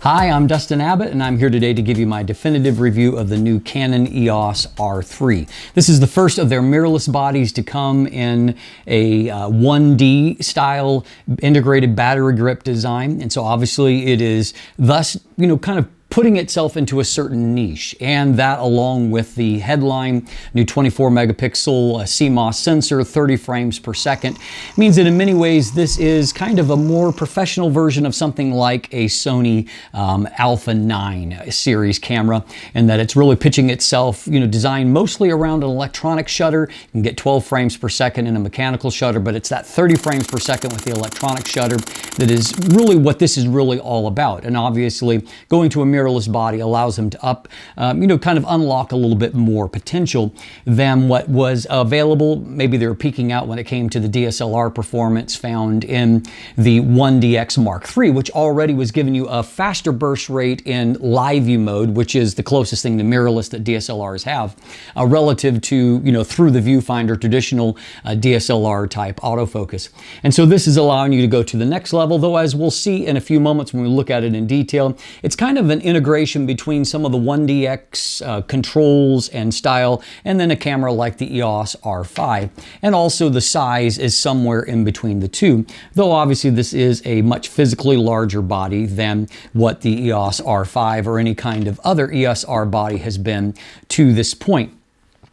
Hi, I'm Dustin Abbott, and I'm here today to give you my definitive review of the new Canon EOS R3. This is the first of their mirrorless bodies to come in a 1D style integrated battery grip design, and so obviously it is thus, kind of putting itself into a certain niche, and that along with the headline new 24 megapixel CMOS sensor, 30 frames per second, means that in many ways this is kind of a more professional version of something like a Sony Alpha 9 series camera, and that it's really pitching itself, designed mostly around an electronic shutter. You can get 12 frames per second in a mechanical shutter, but it's that 30 frames per second with the electronic shutter that is really what this is really all about. And obviously going to a mirrorless body allows them to kind of unlock a little bit more potential than what was available. Maybe they were peaking out when it came to the DSLR performance found in the 1DX Mark III, which already was giving you a faster burst rate in live view mode, which is the closest thing to mirrorless that DSLRs have, relative to, through the viewfinder, traditional DSLR type autofocus. And so this is allowing you to go to the next level, though as we'll see in a few moments when we look at it in detail, it's kind of an integration between some of the 1DX controls and style, and then a camera like the EOS R5. And also the size is somewhere in between the two, though obviously this is a much physically larger body than what the EOS R5 or any kind of other EOS R body has been to this point.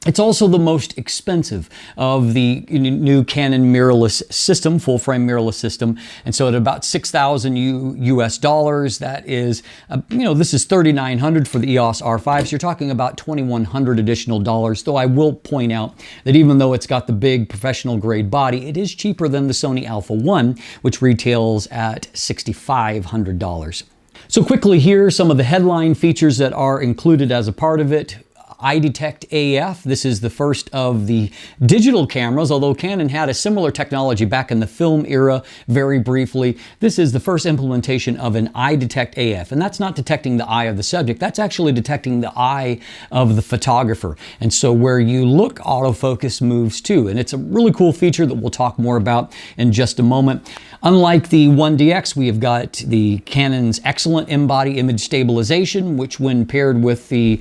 It's also the most expensive of the new Canon mirrorless system, full frame mirrorless system. And so at about $6,000 US dollars, that is, this is $3,900 for the EOS R5. So you're talking about $2,100 additional dollars. Though I will point out that even though it's got the big professional grade body, it is cheaper than the Sony Alpha 1, which retails at $6,500. So quickly here, some of the headline features that are included as a part of it. iDetect AF. This is the first of the digital cameras, although Canon had a similar technology back in the film era very briefly. This is the first implementation of an iDetect AF, and that's not detecting the eye of the subject, that's actually detecting the eye of the photographer. And so where you look, autofocus moves too, and it's a really cool feature that we'll talk more about in just a moment. Unlike the 1DX, we have got the Canon's excellent in-body image stabilization, which when paired with the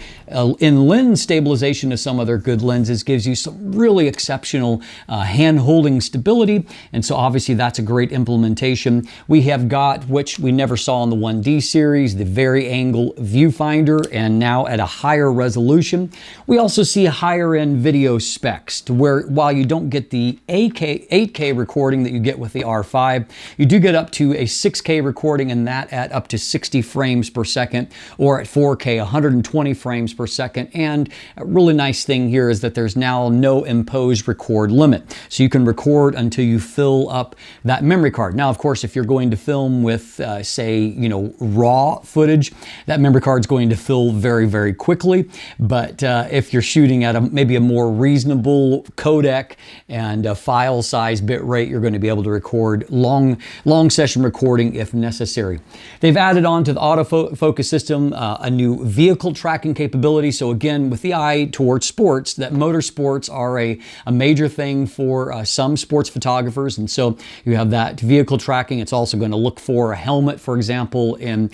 in-lens stabilization of some other good lenses gives you some really exceptional hand-holding stability. And so obviously that's a great implementation. We have got, which we never saw in the 1D series, the vari-angle viewfinder, and now at a higher resolution. We also see higher end video specs to where while you don't get the 8K recording that you get with the R5, you do get up to a 6K recording, and that at up to 60 frames per second, or at 4K, 120 frames per second. And a really nice thing here is that there's now no imposed record limit. So you can record until you fill up that memory card. Now, of course, if you're going to film with, say, raw footage, that memory card's going to fill very, very quickly. But if you're shooting at maybe a more reasonable codec and a file size bit rate, you're going to be able to record long session recording if necessary. They've added on to the autofocus system a new vehicle tracking capability. So again, with the eye towards sports, that motorsports are a major thing for some sports photographers. And so you have that vehicle tracking. It's also going to look for a helmet, for example, in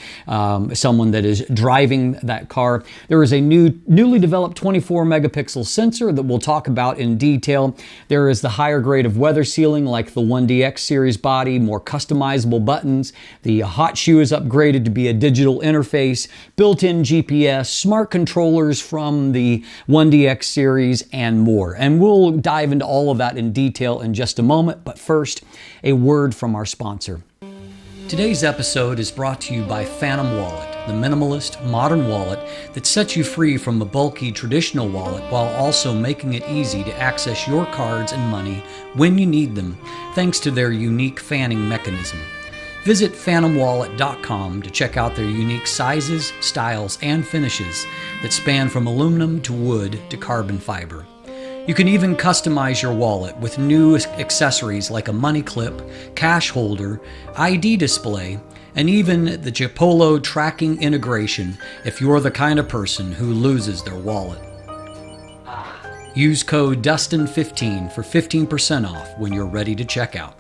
someone that is driving that car. There is a newly developed 24 megapixel sensor that we'll talk about in detail. There is the higher grade of weather sealing like the 1DX series body, more customizable buttons. The hot shoe is upgraded to be a digital interface, built-in GPS, smart controllers from the 1DX series, and more. And we'll dive into all of that in detail in just a moment, but first, a word from our sponsor. Today's episode is brought to you by Phantom Wallet, the minimalist, modern wallet that sets you free from a bulky traditional wallet while also making it easy to access your cards and money when you need them, thanks to their unique fanning mechanism. Visit phantomwallet.com to check out their unique sizes, styles, and finishes that span from aluminum to wood to carbon fiber. You can even customize your wallet with new accessories like a money clip, cash holder, ID display, and even the Chipolo tracking integration if you're the kind of person who loses their wallet. Use code DUSTIN15 for 15% off when you're ready to check out.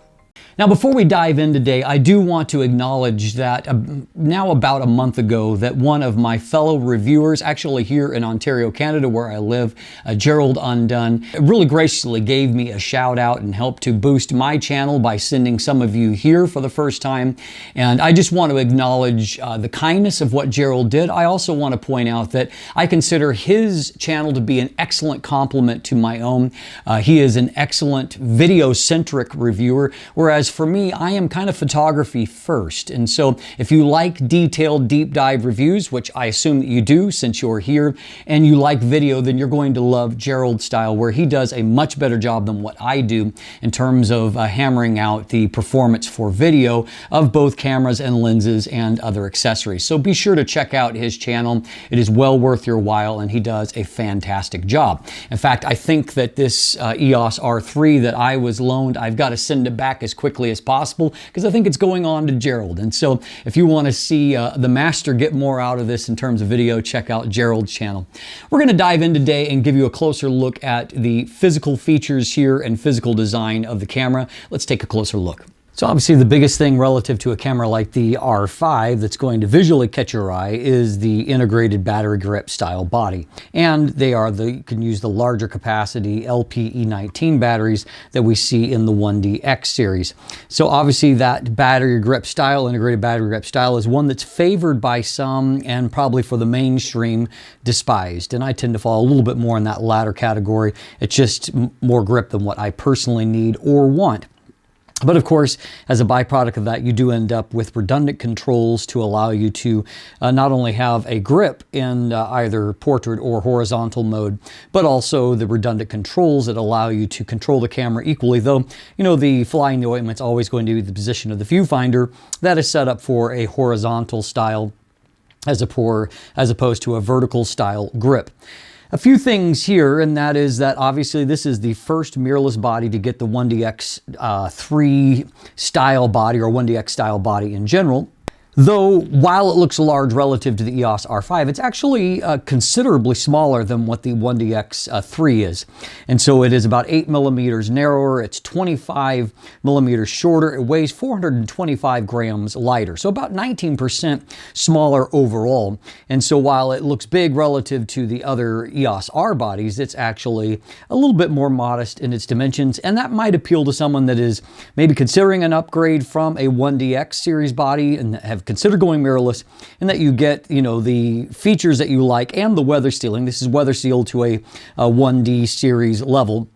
Now, before we dive in today, I do want to acknowledge that now about a month ago that one of my fellow reviewers, actually here in Ontario, Canada, where I live, Gerald Undone, really graciously gave me a shout out and helped to boost my channel by sending some of you here for the first time. And I just want to acknowledge the kindness of what Gerald did. I also want to point out that I consider his channel to be an excellent complement to my own. He is an excellent video-centric reviewer, whereas for me, I am kind of photography first. And so if you like detailed deep dive reviews, which I assume that you do since you're here, and you like video, then you're going to love Gerald's style, where he does a much better job than what I do in terms of hammering out the performance for video of both cameras and lenses and other accessories. So be sure to check out his channel. It is well worth your while, and he does a fantastic job. In fact, I think that this EOS R3 that I was loaned, I've got to send it back as quickly as possible because I think it's going on to Gerald. And so if you want to see the master get more out of this in terms of video, check out Gerald's channel. We're going to dive in today and give you a closer look at the physical features here and physical design of the camera. Let's take a closer look. So obviously the biggest thing relative to a camera like the R5 that's going to visually catch your eye is the integrated battery grip style body. And you can use the larger capacity LPE19 batteries that we see in the 1DX series. So obviously that battery grip style, integrated battery grip style, is one that's favored by some and probably for the mainstream despised. And I tend to fall a little bit more in that latter category. It's just more grip than what I personally need or want. But of course, as a byproduct of that, you do end up with redundant controls to allow you to not only have a grip in either portrait or horizontal mode, but also the redundant controls that allow you to control the camera equally. Though, you know, the fly in the ointment's always going to be the position of the viewfinder that is set up for a horizontal style as opposed to a vertical style grip. A few things here, and that is that obviously this is the first mirrorless body to get the 1DX3 style body, or 1DX style body in general. Though, while it looks large relative to the EOS R5, it's actually considerably smaller than what the 1DX3 is. And so it is about 8 millimeters narrower, it's 25 millimeters shorter, it weighs 425 grams lighter, so about 19% smaller overall. And so while it looks big relative to the other EOS R bodies, it's actually a little bit more modest in its dimensions, and that might appeal to someone that is maybe considering an upgrade from a 1DX series body and have considered going mirrorless, and that you get, you know, the features that you like and the weather sealing. This is weather sealed to a 1D series level.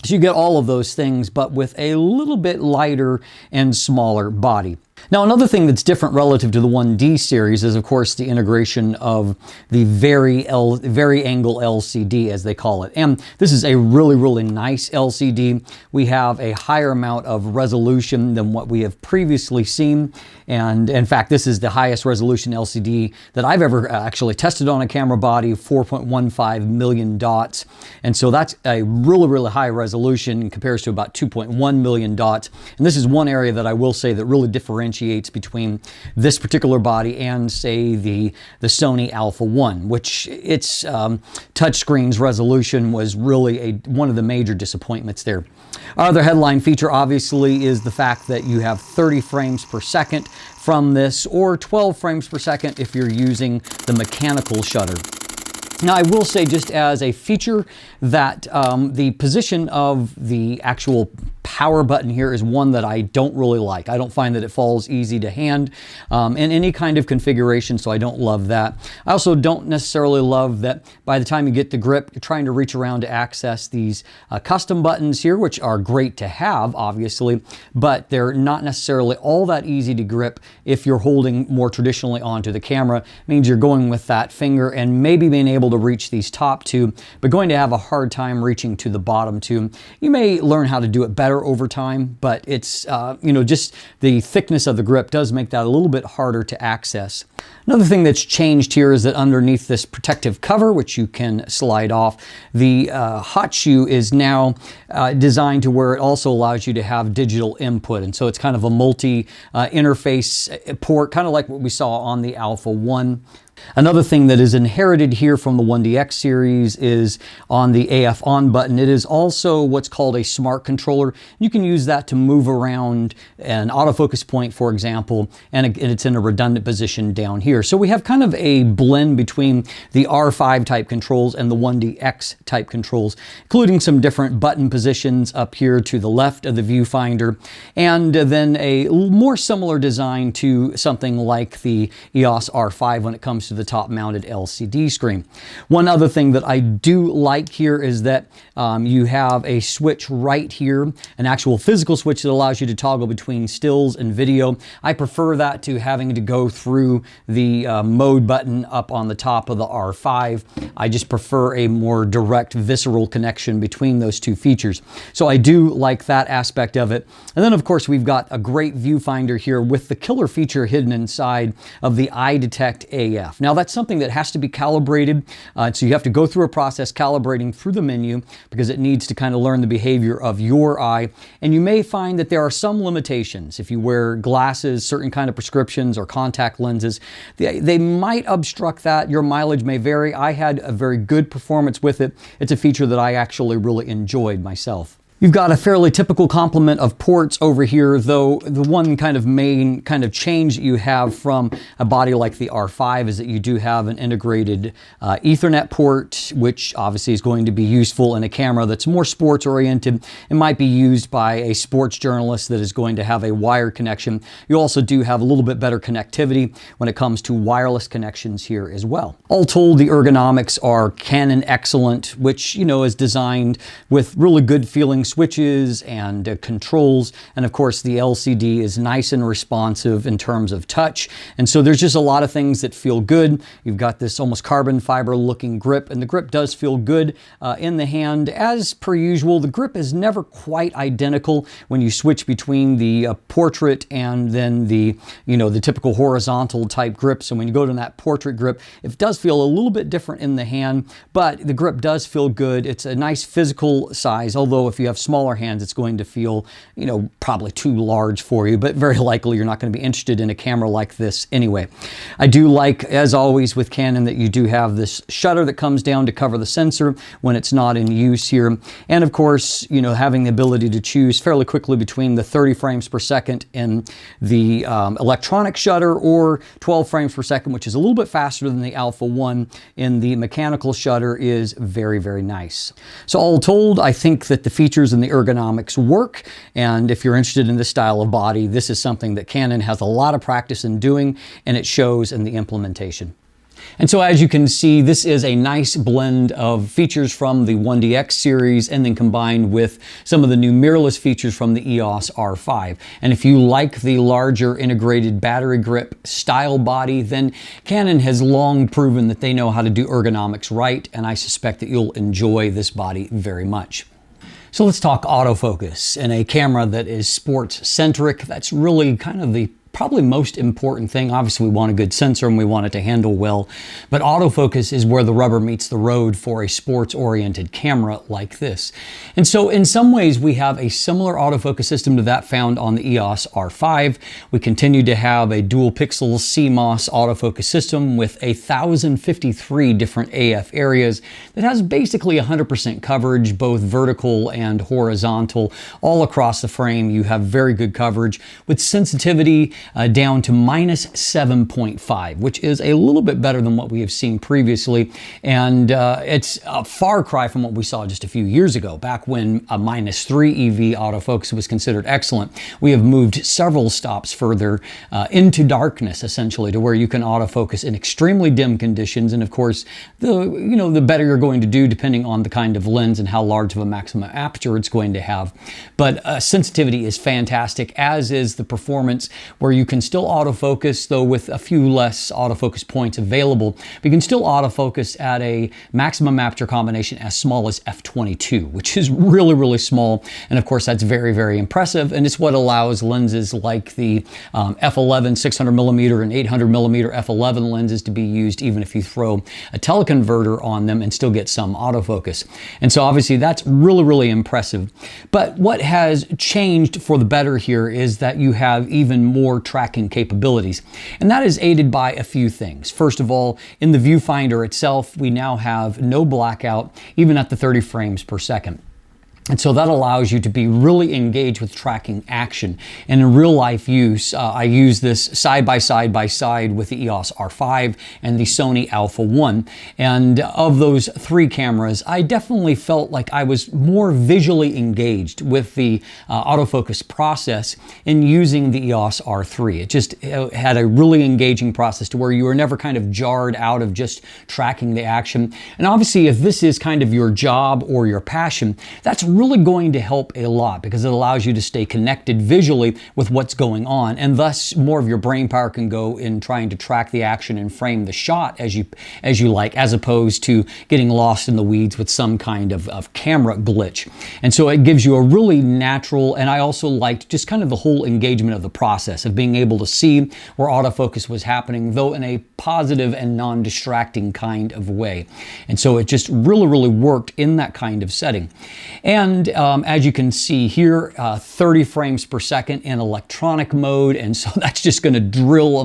So you get all of those things, but with a little bit lighter and smaller body. Now, another thing that's different relative to the 1D series is, of course, the integration of the very angle LCD, as they call it. And this is a really, really nice LCD. We have a higher amount of resolution than what we have previously seen. And in fact, this is the highest resolution LCD that I've ever actually tested on a camera body, 4.15 million dots. And so that's a really, really high resolution in comparison to about 2.1 million dots. And this is one area that I will say that really differentiates between this particular body and, say, the Sony Alpha 1, which its touchscreen's resolution was really one of the major disappointments there. Our other headline feature, obviously, is the fact that you have 30 frames per second from this, or 12 frames per second if you're using the mechanical shutter. Now, I will say, just as a feature, that the position of the actual power button here is one that I don't really like. I don't find that it falls easy to hand in any kind of configuration, so I don't love that. I also don't necessarily love that by the time you get the grip, you're trying to reach around to access these custom buttons here, which are great to have, obviously, but they're not necessarily all that easy to grip if you're holding more traditionally onto the camera. It means you're going with that finger and maybe being able to reach these top two, but going to have a hard time reaching to the bottom two. You may learn how to do it better over time, but it's, you know, just the thickness of the grip does make that a little bit harder to access. Another thing that's changed here is that underneath this protective cover, which you can slide off, the hot shoe is now designed to where it also allows you to have digital input. And so it's kind of a multi interface port, kind of like what we saw on the Alpha 1. Another thing that is inherited here from the 1DX series is on the AF on button. It is also what's called a smart controller. You can use that to move around an autofocus point, for example, and it's in a redundant position down here. So we have kind of a blend between the R5 type controls and the 1DX type controls, including some different button positions up here to the left of the viewfinder, and then a more similar design to something like the EOS R5 when it comes to the top-mounted LCD screen. One other thing that I do like here is that you have a switch right here, an actual physical switch that allows you to toggle between stills and video. I prefer that to having to go through the mode button up on the top of the R5. I just prefer a more direct, visceral connection between those two features. So I do like that aspect of it. And then, of course, we've got a great viewfinder here with the killer feature hidden inside of the iDetect AF. Now, that's something that has to be calibrated, so you have to go through a process calibrating through the menu because it needs to kind of learn the behavior of your eye. And you may find that there are some limitations. If you wear glasses, certain kind of prescriptions or contact lenses, they might obstruct that. Your mileage may vary. I had a very good performance with it. It's a feature that I actually really enjoyed myself. You've got a fairly typical complement of ports over here, though the one kind of main kind of change that you have from a body like the R5 is that you do have an integrated Ethernet port, which obviously is going to be useful in a camera that's more sports oriented. It might be used by a sports journalist that is going to have a wired connection. You also do have a little bit better connectivity when it comes to wireless connections here as well. All told, the ergonomics are Canon excellent, which, you know, is designed with really good feeling switches and controls, and of course the LCD is nice and responsive in terms of touch, and so there's just a lot of things that feel good. You've got this almost carbon fiber looking grip, and the grip does feel good in the hand. As per usual, the grip is never quite identical when you switch between the portrait and then the typical horizontal type grip. So when you go to that portrait grip, it does feel a little bit different in the hand, but the grip does feel good. It's a nice physical size, although if you have smaller hands, it's going to feel, probably too large for you, but very likely you're not going to be interested in a camera like this anyway. I do like, as always with Canon, that you do have this shutter that comes down to cover the sensor when it's not in use here. And of course, having the ability to choose fairly quickly between the 30 frames per second in the electronic shutter or 12 frames per second, which is a little bit faster than the Alpha 1 in the mechanical shutter, is very, very nice. So all told, I think that the features and the ergonomics work, and if you're interested in this style of body, this is something that Canon has a lot of practice in doing, and it shows in the implementation. And so as you can see, this is a nice blend of features from the 1DX series and then combined with some of the new mirrorless features from the EOS R5. And if you like the larger integrated battery grip style body, then Canon has long proven that they know how to do ergonomics right, and I suspect that you'll enjoy this body very much. So let's talk autofocus. In a camera that is sports-centric, that's really kind of the probably most important thing. Obviously, we want a good sensor and we want it to handle well, but autofocus is where the rubber meets the road for a sports-oriented camera like this. And so in some ways, we have a similar autofocus system to that found on the EOS R5. We continue to have a dual pixel CMOS autofocus system with 1,053 different AF areas that has basically 100% coverage, both vertical and horizontal. All across the frame, you have very good coverage with sensitivity down to -7.5, which is a little bit better than what we have seen previously. And it's a far cry from what we saw just a few years ago, back when a -3 EV autofocus was considered excellent. We have moved several stops further into darkness, essentially, to where you can autofocus in extremely dim conditions. And of course, the better you're going to do, depending on the kind of lens and how large of a maximum aperture it's going to have. But sensitivity is fantastic, as is the performance, where you can still autofocus, though with a few less autofocus points available. But you can still autofocus at a maximum aperture combination as small as f/22, which is really, really small. And of course, that's very, very impressive. And it's what allows lenses like the f11 600mm and 800mm f11 lenses to be used even if you throw a teleconverter on them and still get some autofocus. And so obviously that's really, really impressive. But what has changed for the better here is that you have even more more tracking capabilities. And that is aided by a few things. First of all, in the viewfinder itself, we now have no blackout, even at the 30 frames per second. And so that allows you to be really engaged with tracking action. And in real life use, I use this side by side with the EOS R5 and the Sony Alpha 1. And of those three cameras, I definitely felt like I was more visually engaged with the autofocus process in using the EOS R3. It just had a really engaging process to where you were never kind of jarred out of just tracking the action. And obviously, if this is kind of your job or your passion, that's really going to help a lot because it allows you to stay connected visually with what's going on, and thus more of your brain power can go in trying to track the action and frame the shot as you like, as opposed to getting lost in the weeds with some kind of camera glitch. And so it gives you a really natural, and I also liked just kind of the whole engagement of the process of being able to see where autofocus was happening, though in a positive and non-distracting kind of way. And so it just really worked in that kind of setting. And as you can see here, 30 frames per second in electronic mode, and so that's just going to drill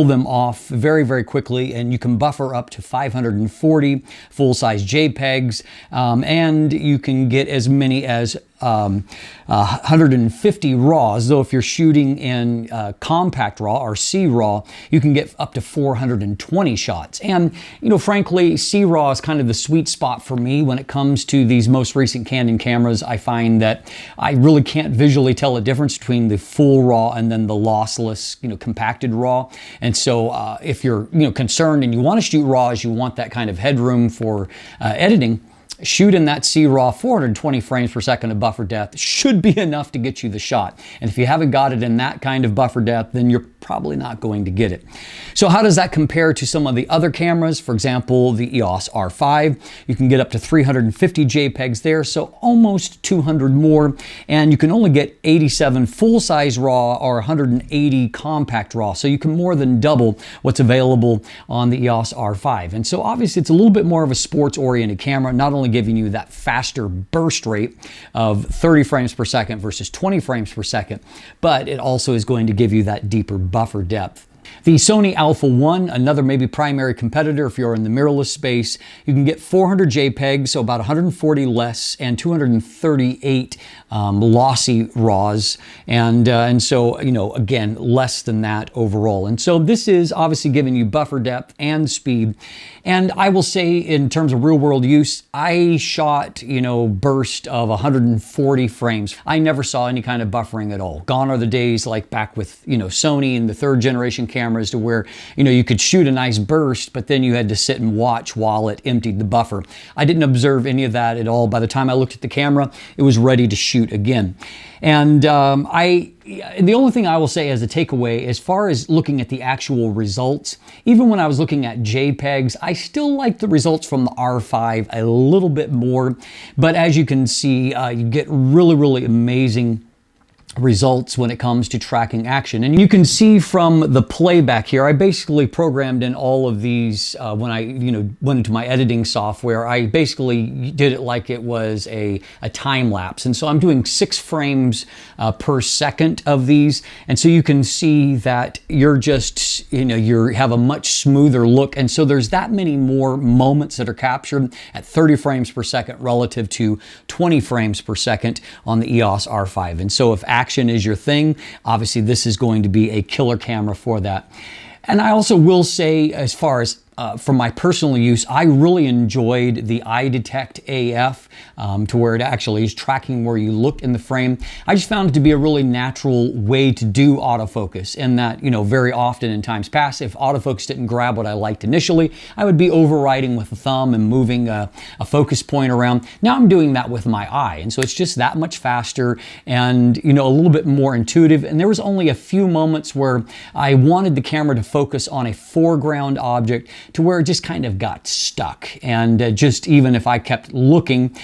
them off very quickly. And you can buffer up to 540 full-size JPEGs, and you can get as many as 150 RAWs, though if you're shooting in compact RAW or C-RAW, you can get up to 420 shots. And, you know, frankly, C-RAW is kind of the sweet spot for me when it comes to these most recent Canon cameras. I find that I really can't visually tell a difference between the full RAW and then the lossless, you know, compacted RAW. And so if you're, you know, concerned and you want to shoot RAWs, you want that kind of headroom for editing, shoot in that C-RAW. 420 frames per second of buffer depth should be enough to get you the shot. And if you haven't got it in that kind of buffer depth, then you're probably not going to get it. So how does that compare to some of the other cameras? For example, the EOS R5, you can get up to 350 JPEGs there, so almost 200 more. And you can only get 87 full-size RAW or 180 compact RAW. So you can more than double what's available on the EOS R5. And so obviously it's a little bit more of a sports-oriented camera, not only giving you that faster burst rate of 30 frames per second versus 20 frames per second, but it also is going to give you that deeper buffer depth. The Sony Alpha 1, another maybe primary competitor if you're in the mirrorless space, you can get 400 JPEGs, so about 140 less, and 238 lossy RAWs, and so, you know, again, less than that overall. And so this is obviously giving you buffer depth and speed. And I will say, in terms of real world use, I shot, you know, burst of 140 frames. I never saw any kind of buffering at all. Gone are the days like back with, you know, Sony and the third generation cameras to where, you know, you could shoot a nice burst, but then you had to sit and watch while it emptied the buffer. I didn't observe any of that at all. By the time I looked at the camera, it was ready to shoot again. And the only thing I will say as a takeaway, as far as looking at the actual results, even when I was looking at JPEGs, I still like the results from the R5 a little bit more. But as you can see, you get really amazing results when it comes to tracking action. And you can see from the playback here, I basically programmed in all of these when I, you know, went into my editing software. I basically did it like it was a time lapse. And so I'm doing 6 frames per second of these. And so you can see that you're just, you know, you have a much smoother look. And so there's that many more moments that are captured at 30 frames per second relative to 20 frames per second on the EOS R5. And so if action is your thing, obviously this is going to be a killer camera for that. And I also will say, as far as for my personal use, I really enjoyed the iDetect AF to where it actually is tracking where you look in the frame. I just found it to be a really natural way to do autofocus, in that, you know, very often in times past, if autofocus didn't grab what I liked initially, I would be overriding with the thumb and moving a focus point around. Now I'm doing that with my eye, and so it's just that much faster and, you know, a little bit more intuitive. And there was only a few moments where I wanted the camera to focus on a foreground object to where it just kind of got stuck. And just even if I kept looking,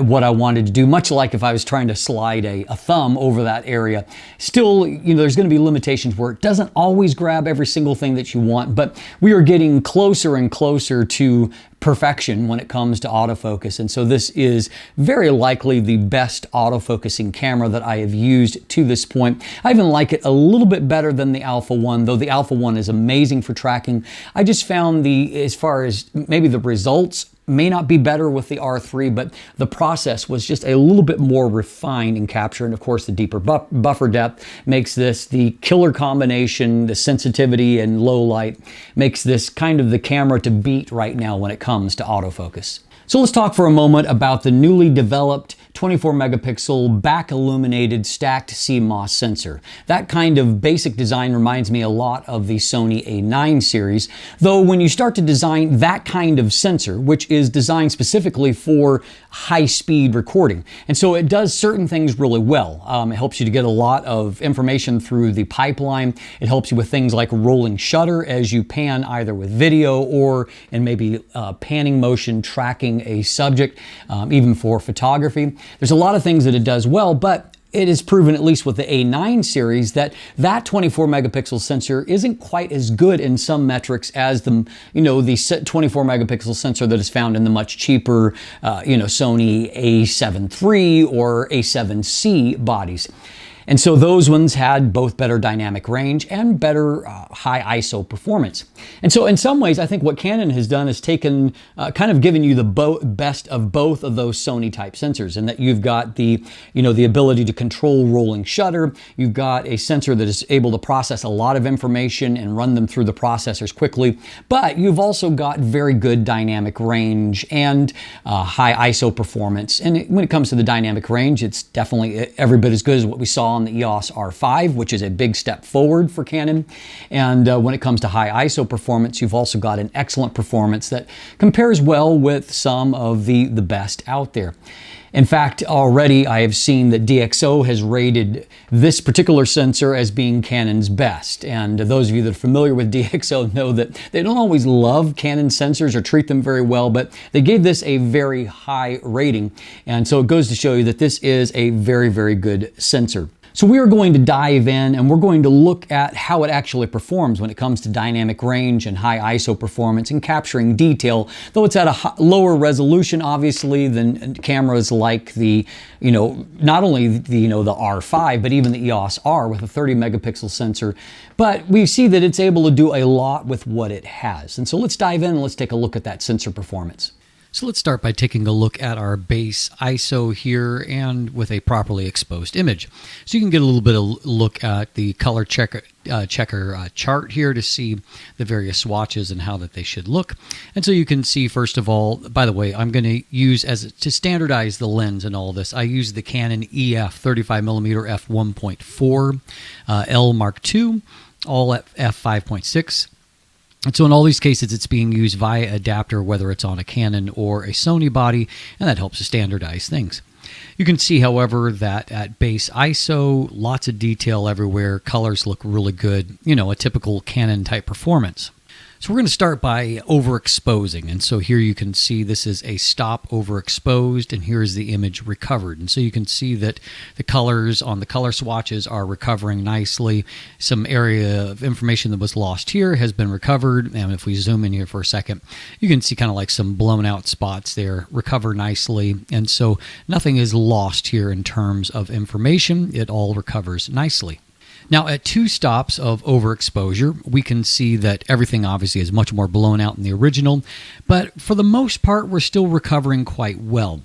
what I wanted to do, much like if I was trying to slide a thumb over that area. Still, there's going to be limitations where it doesn't always grab every single thing that you want, but we are getting closer and closer to perfection when it comes to autofocus. And so this is very likely the best autofocusing camera that I have used to this point. I even like it a little bit better than the Alpha 1, though the Alpha 1 is amazing for tracking. I just found as far as maybe the results may not be better with the R3, but the process was just a little bit more refined in capture. And of course, the deeper buffer depth makes this the killer combination. The sensitivity and low light makes this kind of the camera to beat right now when it comes to autofocus. So let's talk for a moment about the newly developed 24 megapixel back illuminated stacked CMOS sensor. That kind of basic design reminds me a lot of the Sony A9 series, though when you start to design that kind of sensor, which is designed specifically for high-speed recording, and so it does certain things really well. It helps you to get a lot of information through the pipeline. It helps you with things like rolling shutter as you pan either with video or in maybe panning motion tracking a subject, even for photography. There's a lot of things that it does well, but it is proven, at least with the A9 series, that 24 megapixel sensor isn't quite as good in some metrics as the 24 megapixel sensor that is found in the much cheaper Sony A7 III or A7C bodies. And so those ones had both better dynamic range and better high ISO performance. And so in some ways, I think what Canon has done is taken, kind of given you the best of both of those Sony type sensors, in that you've got the ability to control rolling shutter. You've got a sensor that is able to process a lot of information and run them through the processors quickly. But you've also got very good dynamic range and high ISO performance. And when it comes to the dynamic range, it's definitely every bit as good as what we saw on the EOS R5, which is a big step forward for Canon. And when it comes to high ISO performance, you've also got an excellent performance that compares well with some of the best out there. In fact, already I have seen that DxO has rated this particular sensor as being Canon's best. And those of you that are familiar with DxO know that they don't always love Canon sensors or treat them very well, but they gave this a very high rating. And so it goes to show you that this is a very, very good sensor. So we are going to dive in and we're going to look at how it actually performs when it comes to dynamic range and high ISO performance and capturing detail, though it's at a lower resolution, obviously, than cameras like the, not only the R5, but even the EOS R with a 30 megapixel sensor. But we see that it's able to do a lot with what it has. And so let's dive in and let's take a look at that sensor performance. So let's start by taking a look at our base ISO here and with a properly exposed image. So you can get a little bit of look at the color checker chart here to see the various swatches and how that they should look. And so you can see, first of all, by the way, I'm going to use to standardize the lens and all this, I use the Canon EF 35mm f1.4 L Mark II, all at f5.6. And so in all these cases, it's being used via adapter, whether it's on a Canon or a Sony body, and that helps to standardize things. You can see, however, that at base ISO, lots of detail everywhere, colors look really good, a typical Canon type performance. So we're going to start by overexposing. And so here you can see this is a stop overexposed, and here's the image recovered. And so you can see that the colors on the color swatches are recovering nicely. Some area of information that was lost here has been recovered. And if we zoom in here for a second, you can see kind of like some blown out spots there recover nicely. And so nothing is lost here in terms of information. It all recovers nicely. Now, at 2 stops of overexposure, we can see that everything obviously is much more blown out in the original, but for the most part, we're still recovering quite well.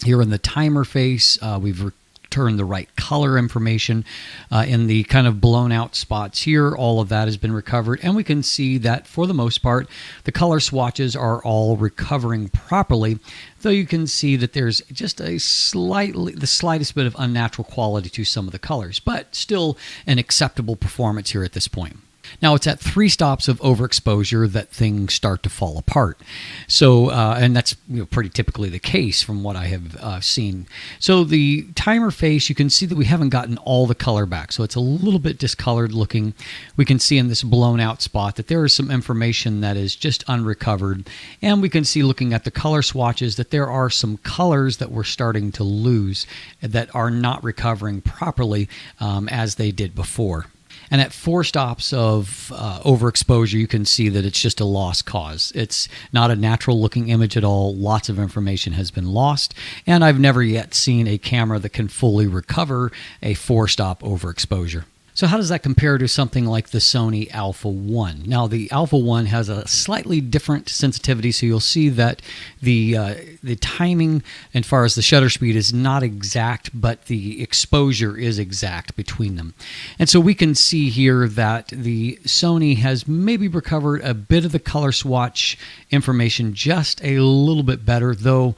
Here in the timer face, we've returned the right color information. In the kind of blown out spots here, all of that has been recovered, and we can see that for the most part, the color swatches are all recovering properly, though you can see that there's just the slightest bit of unnatural quality to some of the colors, but still an acceptable performance here at this point. Now, it's at 3 stops of overexposure that things start to fall apart. So, and that's pretty typically the case from what I have seen. So the timer face, you can see that we haven't gotten all the color back. So it's a little bit discolored looking. We can see in this blown out spot that there is some information that is just unrecovered. And we can see looking at the color swatches that there are some colors that we're starting to lose that are not recovering properly as they did before. And at 4 stops of overexposure, you can see that it's just a lost cause. It's not a natural looking image at all. Lots of information has been lost. And I've never yet seen a camera that can fully recover a 4-stop overexposure. So how does that compare to something like the Sony Alpha 1? Now, the Alpha 1 has a slightly different sensitivity, so you'll see that the timing as far as the shutter speed is not exact, but the exposure is exact between them. And so we can see here that the Sony has maybe recovered a bit of the color swatch information just a little bit better, though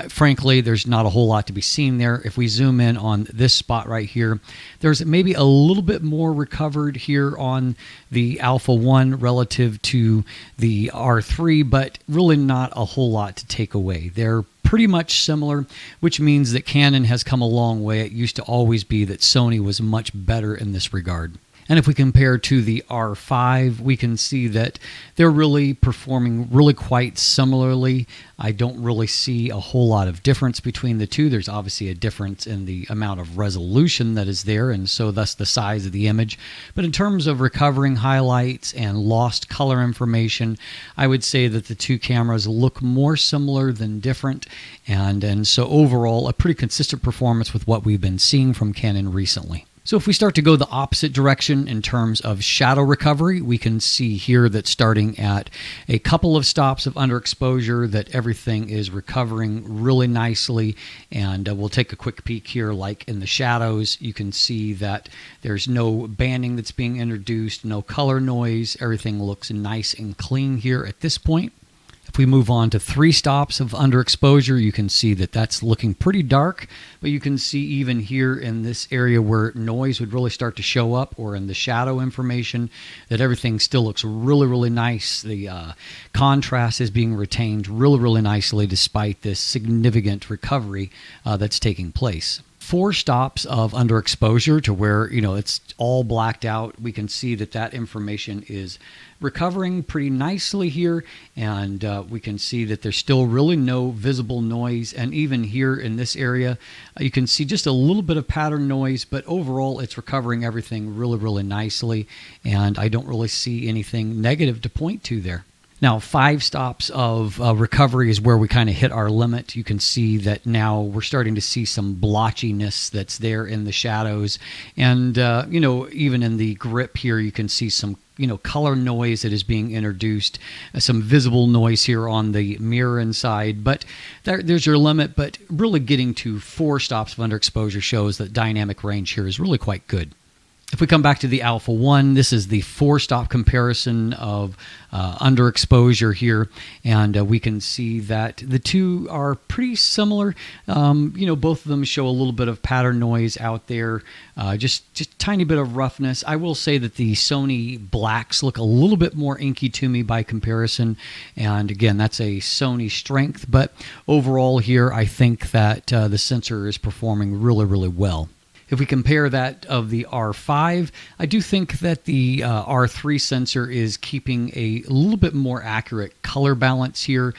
frankly, there's not a whole lot to be seen there. If we zoom in on this spot right here, there's maybe a little bit more recovered here on the Alpha 1 relative to the R3, but really not a whole lot to take away. They're pretty much similar, which means that Canon has come a long way. It used to always be that Sony was much better in this regard. And if we compare to the R5, we can see that they're really performing really quite similarly. I don't really see a whole lot of difference between the two. There's obviously a difference in the amount of resolution that is there, and so thus the size of the image. But in terms of recovering highlights and lost color information, I would say that the two cameras look more similar than different. And so overall, a pretty consistent performance with what we've been seeing from Canon recently. So if we start to go the opposite direction in terms of shadow recovery, we can see here that starting at a couple of stops of underexposure that everything is recovering really nicely. And we'll take a quick peek here, like in the shadows, you can see that there's no banding that's being introduced, no color noise. Everything looks nice and clean here at this point. If we move on to 3 stops of underexposure, you can see that that's looking pretty dark, but you can see even here in this area where noise would really start to show up, or in the shadow information, that everything still looks really, really nice. The contrast is being retained really, really nicely despite this significant recovery that's taking place. 4 stops of underexposure to where, it's all blacked out. We can see that that information is recovering pretty nicely here, and we can see that there's still really no visible noise. And even here in this area, you can see just a little bit of pattern noise, but overall it's recovering everything really, really nicely, and I don't really see anything negative to point to there. Now, 5 stops of recovery is where we kind of hit our limit. You can see that now we're starting to see some blotchiness that's there in the shadows. And, even in the grip here, you can see some color noise that is being introduced, some visible noise here on the mirror inside, but there's your limit. But really getting to 4 stops of underexposure shows that dynamic range here is really quite good. If we come back to the Alpha 1, this is the 4-stop comparison of underexposure here, and we can see that the two are pretty similar. Both of them show a little bit of pattern noise out there, just tiny bit of roughness. I will say that the Sony blacks look a little bit more inky to me by comparison, and again, that's a Sony strength, but overall here, I think that the sensor is performing really, really well. If we compare that of the R5, I do think that the R3 sensor is keeping a little bit more accurate color balance here.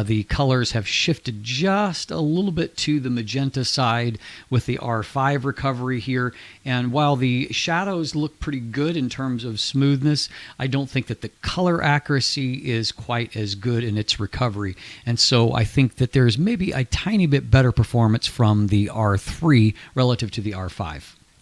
The colors have shifted just a little bit to the magenta side with the R5 recovery here. And while the shadows look pretty good in terms of smoothness, I don't think that the color accuracy is quite as good in its recovery. And so I think that there's maybe a tiny bit better performance from the R3 relative to the R5.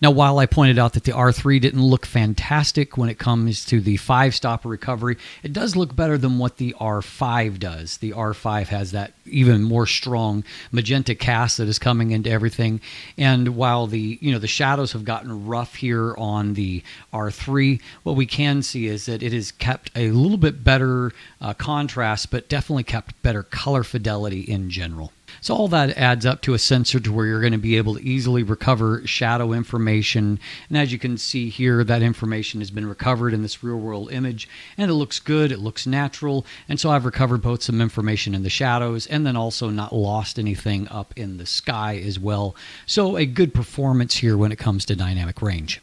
Now, while I pointed out that the R3 didn't look fantastic when it comes to the 5-stop recovery, it does look better than what the R5 does. The R5 has that even more strong magenta cast that is coming into everything. And while the shadows have gotten rough here on the R3, what we can see is that it has kept a little bit better contrast, but definitely kept better color fidelity in general. So all that adds up to a sensor to where you're going to be able to easily recover shadow information. And as you can see here, that information has been recovered in this real world image, and it looks good, it looks natural. And so I've recovered both some information in the shadows and then also not lost anything up in the sky as well. So a good performance here when it comes to dynamic range.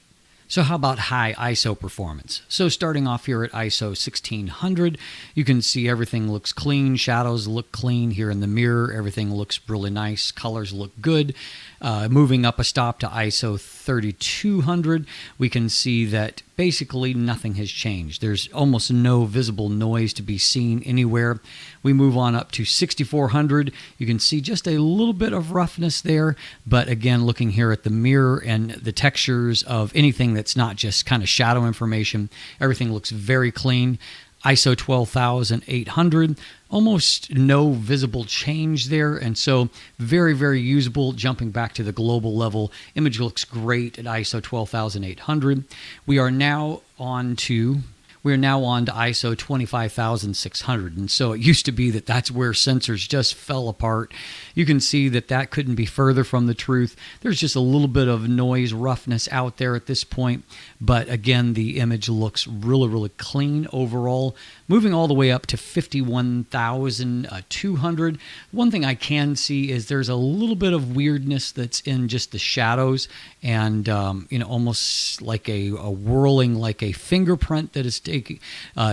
So how about high ISO performance? So starting off here at ISO 1600, you can see everything looks clean, shadows look clean here in the mirror, everything looks really nice, colors look good. Moving up a stop to ISO 3200, we can see that basically nothing has changed. There's almost no visible noise to be seen anywhere. We move on up to 6400. You can see just a little bit of roughness there, but again, looking here at the mirror and the textures of anything that's not just kind of shadow information, everything looks very clean. ISO 12800, almost no visible change there, and so very, very usable. Jumping back to the global level, image looks great at ISO 12800. We are now on to ISO 25600, and so it used to be that that's where sensors just fell apart. You can see that that couldn't be further from the truth. There's just a little bit of noise roughness out there at this point, but again, the image looks really, really clean overall. Moving all the way up to 51200, one thing I can see is there's a little bit of weirdness that's in just the shadows, and almost like a whirling, like a fingerprint that is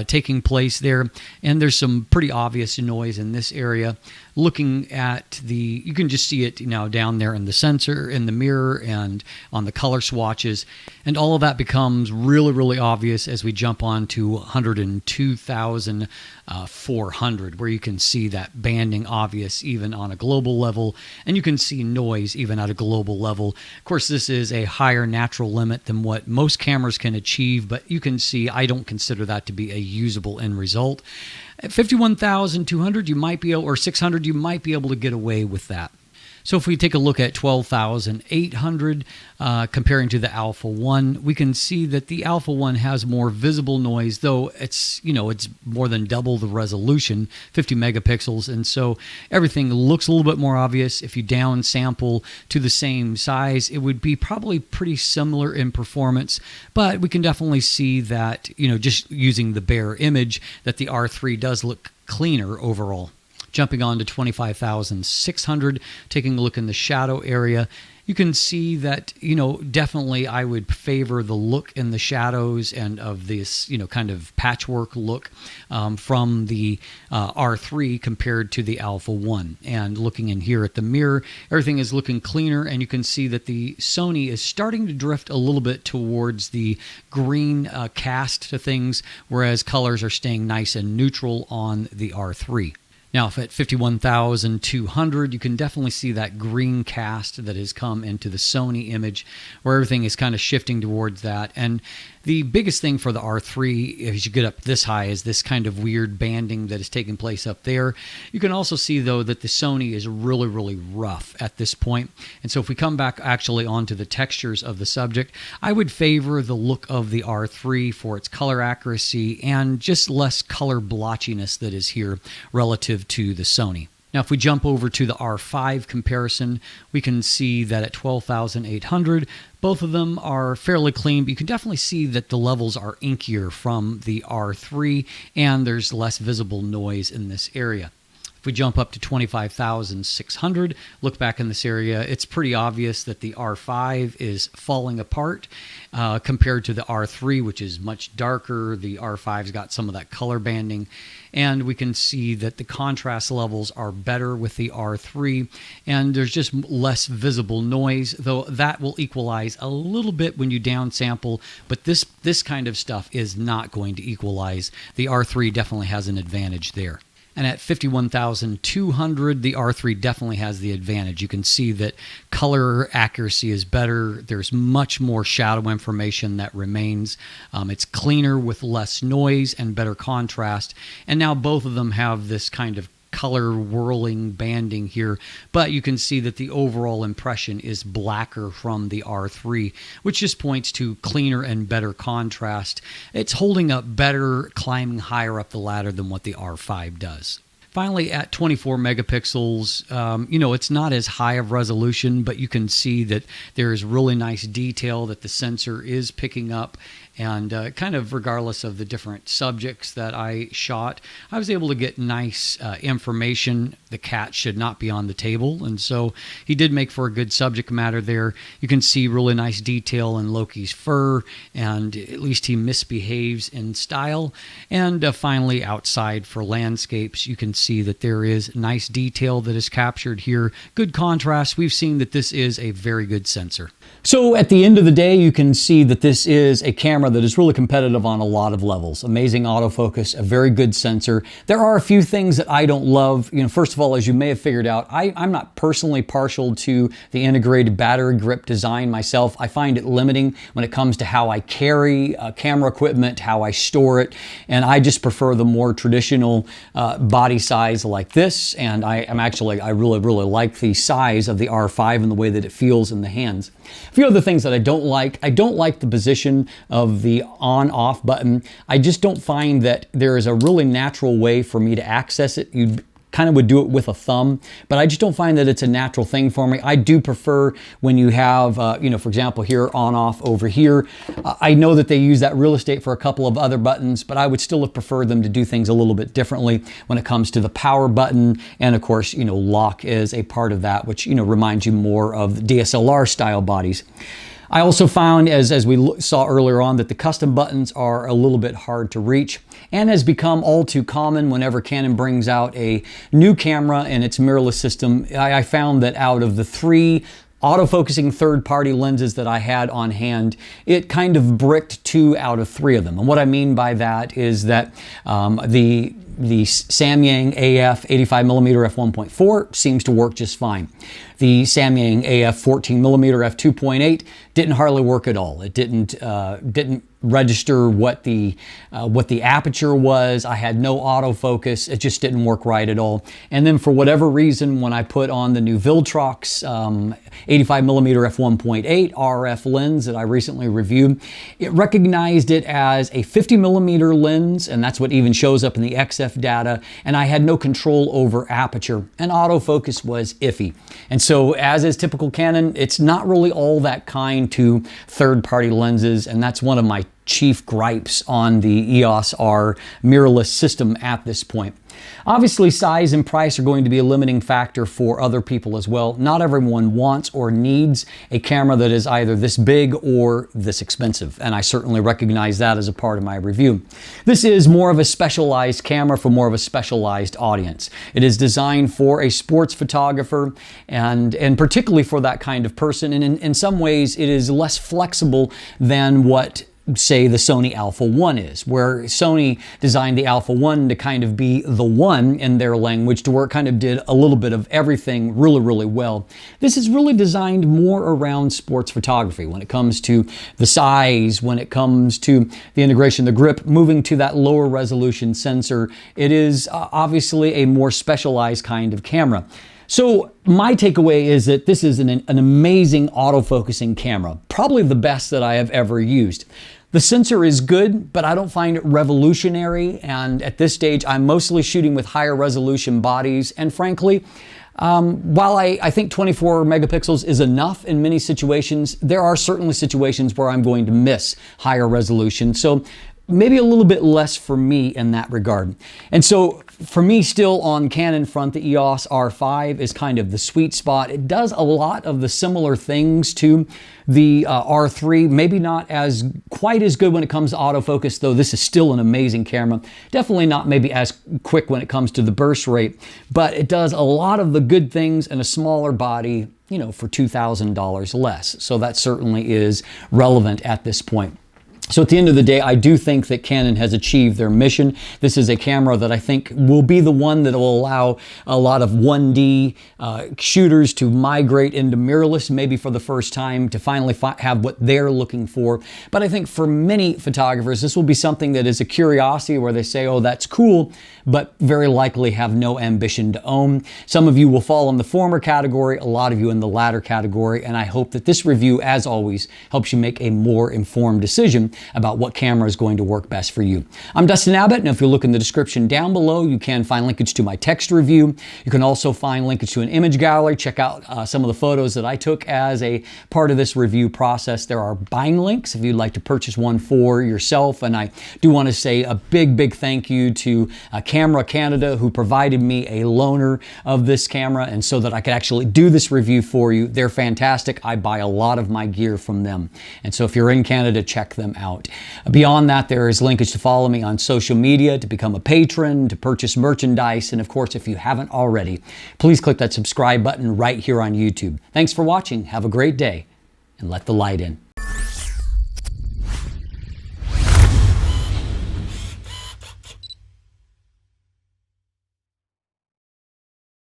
taking place there, and there's some pretty obvious noise in this area. Looking at you can just see it now down there in the sensor, in the mirror, and on the color swatches, and all of that becomes really, really obvious as we jump on to 102,400, where you can see that banding obvious even on a global level, and you can see noise even at a global level. Of course, this is a higher natural limit than what most cameras can achieve, but you can see I don't consider that to be a usable end result. At 51,200, you might be able, or 600, you might be able to get away with that. So if we take a look at 12,800, comparing to the Alpha 1, we can see that the Alpha 1 has more visible noise, though it's more than double the resolution, 50 megapixels, and so everything looks a little bit more obvious. If you down sample to the same size, it would be probably pretty similar in performance, but we can definitely see that, just using the bare image, that the R3 does look cleaner overall. Jumping on to 25,600, taking a look in the shadow area, you can see that, definitely I would favor the look in the shadows and of this, kind of patchwork look from the R3 compared to the Alpha 1. And looking in here at the mirror, everything is looking cleaner, and you can see that the Sony is starting to drift a little bit towards the green cast to things, whereas colors are staying nice and neutral on the R3. Now, if at 51,200, you can definitely see that green cast that has come into the Sony image, where everything is kind of shifting towards that. And the biggest thing for the R3, as you get up this high, is this kind of weird banding that is taking place up there. You can also see, though, that the Sony is really, really rough at this point. And so if we come back actually onto the textures of the subject, I would favor the look of the R3 for its color accuracy and just less color blotchiness that is here relative to the Sony. Now, if we jump over to the R5 comparison, we can see that at 12,800, both of them are fairly clean, but you can definitely see that the levels are inkier from the R3, and there's less visible noise in this area. If we jump up to 25,600, look back in this area, it's pretty obvious that the R5 is falling apart compared to the R3, which is much darker. The R5's got some of that color banding, and we can see that the contrast levels are better with the R3, and there's just less visible noise, though that will equalize a little bit when you downsample, but this kind of stuff is not going to equalize. The R3 definitely has an advantage there. And at 51,200, the R3 definitely has the advantage. You can see that color accuracy is better. There's much more shadow information that remains. It's cleaner with less noise and better contrast. And now both of them have this kind of color whirling banding here, but you can see that the overall impression is blacker from the R3, which just points to cleaner and better contrast. It's holding up better climbing higher up the ladder than what the R5 does. Finally, at 24 megapixels, you know, it's not as high of resolution, but you can see that there is really nice detail that the sensor is picking up. And kind of regardless of the different subjects that I shot, I was able to get nice information. The cat should not be on the table, and so he did make for a good subject matter there. You can see really nice detail in Loki's fur, and at least he misbehaves in style. And finally, outside for landscapes, you can see that there is nice detail that is captured here. Good contrast. We've seen that this is a very good sensor. So at the end of the day, you can see that this is a camera that is really competitive on a lot of levels. Amazing autofocus, a very good sensor. There are a few things that I don't love. You know, first of all, as you may have figured out, I'm not personally partial to the integrated battery grip design myself. I find it limiting when it comes to how I carry camera equipment, how I store it, and I just prefer the more traditional body size like this. And I really like the size of the R5 and the way that it feels in the hands. A few other things that I don't like the position of the on-off button. I just don't find that there is a really natural way for me to access it. You kind of would do it with a thumb, but I just don't find that it's a natural thing for me. I do prefer when you have, you know, for example, here on-off over here. I know that they use that real estate for a couple of other buttons, but I would still have preferred them to do things a little bit differently when it comes to the power button. And of course, you know, lock is a part of that, which, you know, reminds you more of DSLR style bodies. I also found, as we saw earlier on, that the custom buttons are a little bit hard to reach, and has become all too common whenever Canon brings out a new camera and its mirrorless system. I found that out of the 3 autofocusing third-party lenses that I had on hand, it kind of bricked 2 out of 3 of them. And what I mean by that is that the Samyang AF 85mm f1.4 seems to work just fine. The Samyang AF 14mm f2.8 didn't hardly work at all. It didn't register what the aperture was. I had no autofocus. It just didn't work right at all. And then for whatever reason, when I put on the new Viltrox 85mm f1.8 RF lens that I recently reviewed, it recognized it as a 50mm lens, and that's what even shows up in the XF data, and I had no control over aperture, and autofocus was iffy. And so, as is typical Canon, it's not really all that kind to third-party lenses, and that's one of my chief gripes on the EOS R mirrorless system at this point. Obviously, size and price are going to be a limiting factor for other people as well. Not everyone wants or needs a camera that is either this big or this expensive, and I certainly recognize that as a part of my review. This is more of a specialized camera for more of a specialized audience. It is designed for a sports photographer and particularly for that kind of person, and in some ways it is less flexible than what, say, the Sony Alpha 1 is, where Sony designed the Alpha 1 to kind of be the one in their language, to where it kind of did a little bit of everything really, really well. This is really designed more around sports photography when it comes to the size, when it comes to the integration, the grip, moving to that lower resolution sensor. It is obviously a more specialized kind of camera. So my takeaway is that this is an amazing autofocusing camera, probably the best that I have ever used. The sensor is good, but I don't find it revolutionary, and at this stage I'm mostly shooting with higher resolution bodies, and frankly, while I think 24 megapixels is enough in many situations, there are certainly situations where I'm going to miss higher resolution. So maybe a little bit less for me in that regard. And so for me, still on Canon front, the EOS R5 is kind of the sweet spot. It does a lot of the similar things to the R3, maybe not quite as good when it comes to autofocus, though this is still an amazing camera. Definitely not maybe as quick when it comes to the burst rate, but it does a lot of the good things in a smaller body, you know, for $2,000 less. So that certainly is relevant at this point. So at the end of the day, I do think that Canon has achieved their mission. This is a camera that I think will be the one that will allow a lot of 1D shooters to migrate into mirrorless, maybe for the first time, to finally have what they're looking for. But I think for many photographers, this will be something that is a curiosity where they say, oh, that's cool, but very likely have no ambition to own. Some of you will fall in the former category, a lot of you in the latter category, and I hope that this review, as always, helps you make a more informed decision about what camera is going to work best for you. I'm Dustin Abbott, and if you look in the description down below, you can find linkage to my text review. You can also find linkage to an image gallery. Check out some of the photos that I took as a part of this review process. There are buying links if you'd like to purchase one for yourself. And I do want to say a big thank you to Camera Canada, who provided me a loaner of this camera, and so that I could actually do this review for you. They're fantastic. I buy a lot of my gear from them. And so if you're in Canada, check them out. Beyond that, there is linkage to follow me on social media, to become a patron, to purchase merchandise, and of course, if you haven't already, please click that subscribe button right here on YouTube. Thanks for watching. Have a great day, and let the light in.